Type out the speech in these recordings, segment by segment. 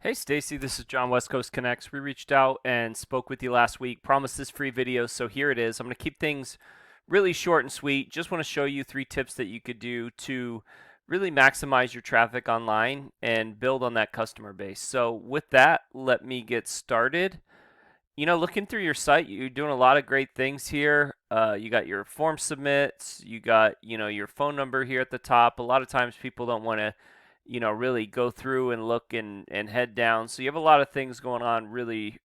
Hey Stacy, this is John West Coast Connects. We reached out and spoke with you last week. Promised this free video, so here it is. I'm going to keep things really short and sweet. Just want to show you 3 tips that you could do to really maximize your traffic online and build on that customer base. So with that, let me get started. Looking through your site, you're doing a lot of great things here. You got your form submits, you got, your phone number here at the top. A lot of times people don't want to, really go through and look and head down. So you have a lot of things going on really,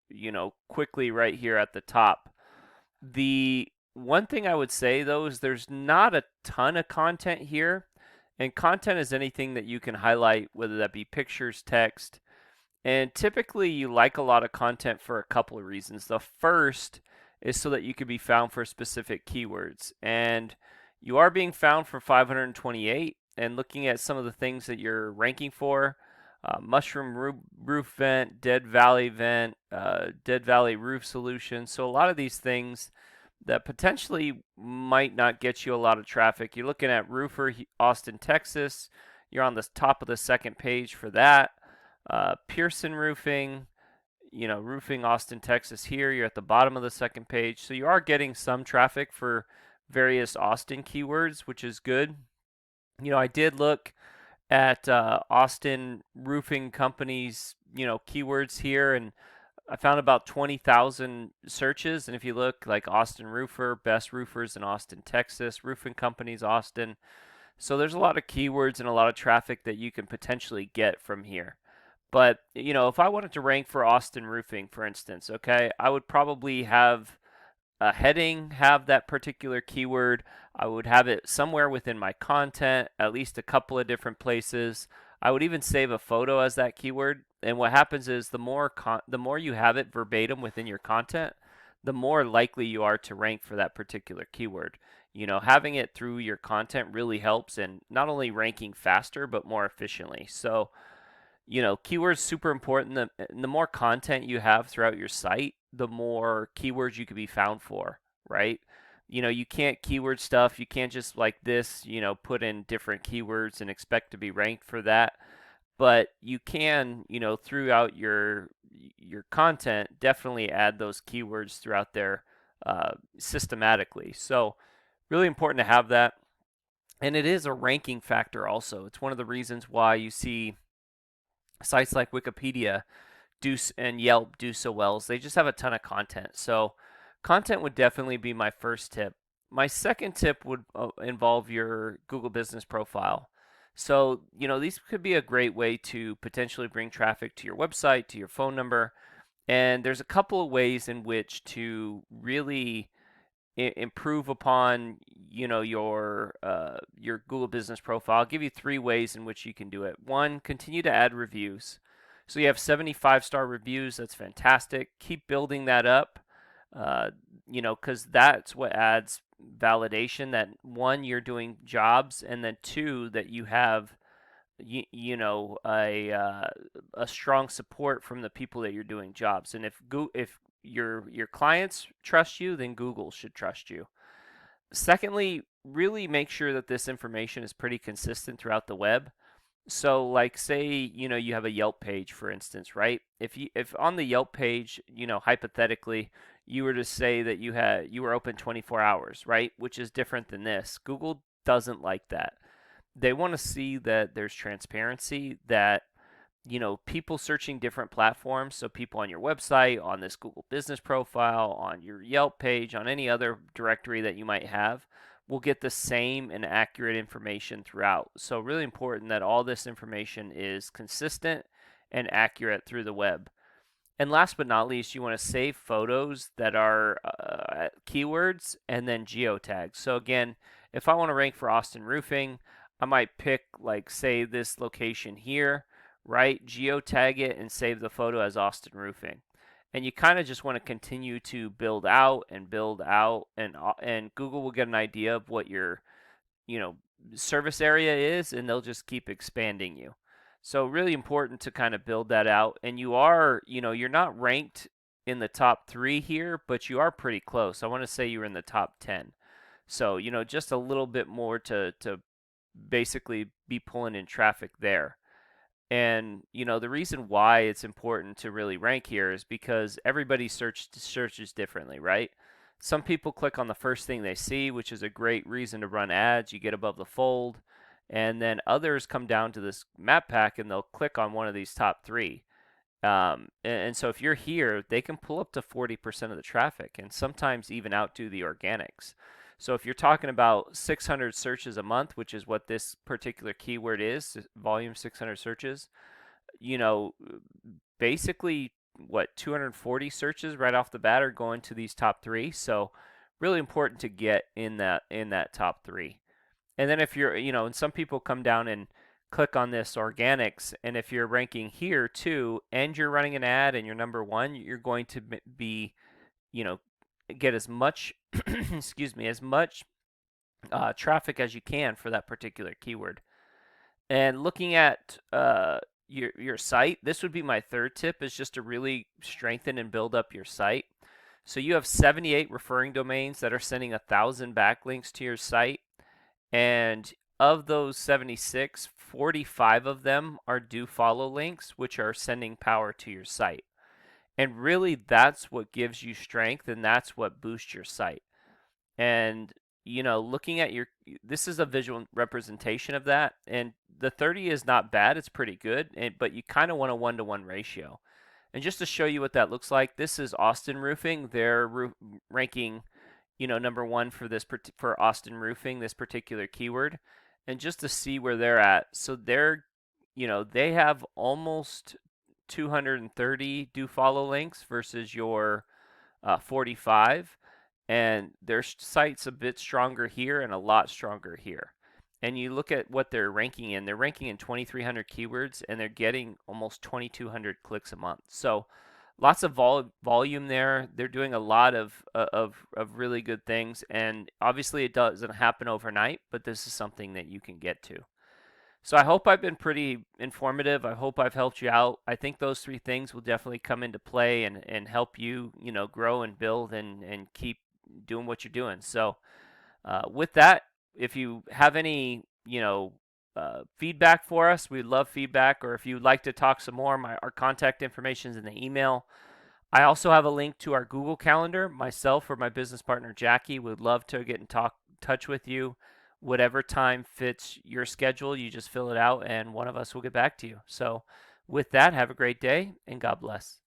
quickly right here at the top. The one thing I would say though is there's not a ton of content here. And content is anything that you can highlight, whether that be pictures, text, and typically, you like a lot of content for a couple of reasons. The first is so that you can be found for specific keywords. And you are being found for 528. And looking at some of the things that you're ranking for, mushroom roof vent, dead valley roof solution. So, a lot of these things that potentially might not get you a lot of traffic. You're looking at roofer, Austin, Texas. You're on the top of the second page for that. Pearson Roofing, roofing Austin, Texas here. You're at the bottom of the second page. So you are getting some traffic for various Austin keywords, which is good. I did look at Austin Roofing Company's, keywords here, and I found about 20,000 searches. And if you look like Austin Roofer, best roofers in Austin, Texas, roofing companies, Austin. So there's a lot of keywords and a lot of traffic that you can potentially get from here. But, if I wanted to rank for Austin Roofing, for instance, okay, I would probably have a heading, have that particular keyword. I would have it somewhere within my content, at least a couple of different places. I would even save a photo as that keyword. And what happens is the more you have it verbatim within your content, the more likely you are to rank for that particular keyword. Having it through your content really helps in not only ranking faster but more efficiently. So, keywords super important. The more content you have throughout your site, the more keywords you could be found for, right? You can't keyword stuff. You can't just like this, put in different keywords and expect to be ranked for that. But you can, throughout your content, definitely add those keywords throughout there systematically. So really important to have that. And it is a ranking factor also. It's one of the reasons why you see sites like Wikipedia and Yelp do so well is they just have a ton of content. So content would definitely be my first tip. My second tip would involve your Google Business Profile. So, these could be a great way to potentially bring traffic to your website, to your phone number. And there's a couple of ways in which to really improve upon, your Google Business Profile. I'll give you 3 ways in which you can do it. One, continue to add reviews. So you have 75-star reviews. That's fantastic. Keep building that up. Because that's what adds validation that one, you're doing jobs, and then two, that you have, a strong support from the people that you're doing jobs. And if your clients trust you, then Google should trust you. Secondly, really make sure that this information is pretty consistent throughout the web. So like say, you have a Yelp page, for instance, right? If on the Yelp page, hypothetically, you were to say that you were open 24 hours, right? Which is different than this. Google doesn't like that. They want to see that there's transparency, that people searching different platforms, so people on your website, on this Google Business Profile, on your Yelp page, on any other directory that you might have, will get the same and accurate information throughout. So really important that all this information is consistent and accurate through the web. And last but not least, you want to save photos that are keywords and then geotags. So again, if I want to rank for Austin Roofing, I might pick, like, say, this location here, right? Geotag it and save the photo as Austin Roofing. And you kind of just want to continue to build out and build out, and Google will get an idea of what your, you know, service area is, and they'll just keep expanding you. So really important to kind of build that out. And you are, you're not ranked in the top 3 here, but you are pretty close. I want to say you're in the top 10. So, just a little bit more to basically be pulling in traffic there. And the reason why it's important to really rank here is because everybody searches differently, right? Some people click on the first thing they see, which is a great reason to run ads. You get above the fold. And then others come down to this map pack and they'll click on one of these top three. And so if you're here, they can pull up to 40% of the traffic and sometimes even outdo the organics. So if you're talking about 600 searches a month, which is what this particular keyword is, volume 600 searches, you know, basically what 240 searches right off the bat are going to these top three. So really important to get in that top three. And then if you're, and some people come down and click on this organics, and if you're ranking here too, and you're running an ad and you're number one, you're going to be, you know, get as much, excuse me, as much traffic as you can for that particular keyword. And looking at your site, this would be my third tip, is just to really strengthen and build up your site. So you have 78 referring domains that are sending 1,000 backlinks to your site. And of those 76, 45 of them are do follow links, which are sending power to your site. And really, that's what gives you strength and that's what boosts your site. And, looking at this is a visual representation of that. And the 30 is not bad, it's pretty good, but you kind of want a 1-to-1 ratio. And just to show you what that looks like, this is Austin Roofing. They're ranking number one for for Austin Roofing, this particular keyword, and just to see where they're at. So they have almost 230 do follow links versus your 45, and their site's a bit stronger here and a lot stronger here. And you look at what they're ranking in. They're ranking in 2,300 keywords, and they're getting almost 2,200 clicks a month. So lots of volume there. They're doing a lot of really good things, and obviously it doesn't happen overnight, but this is something that you can get to. So I hope I've been pretty informative. I hope I've helped you out. I think those three things will definitely come into play and help you, grow and build and keep doing what you're doing. So with that, if you have any, feedback for us, we'd love feedback. Or if you'd like to talk some more, our contact information is in the email. I also have a link to our Google Calendar. Myself or my business partner Jackie would love to get in touch with you. Whatever time fits your schedule, you just fill it out and one of us will get back to you. So with that, have a great day and God bless.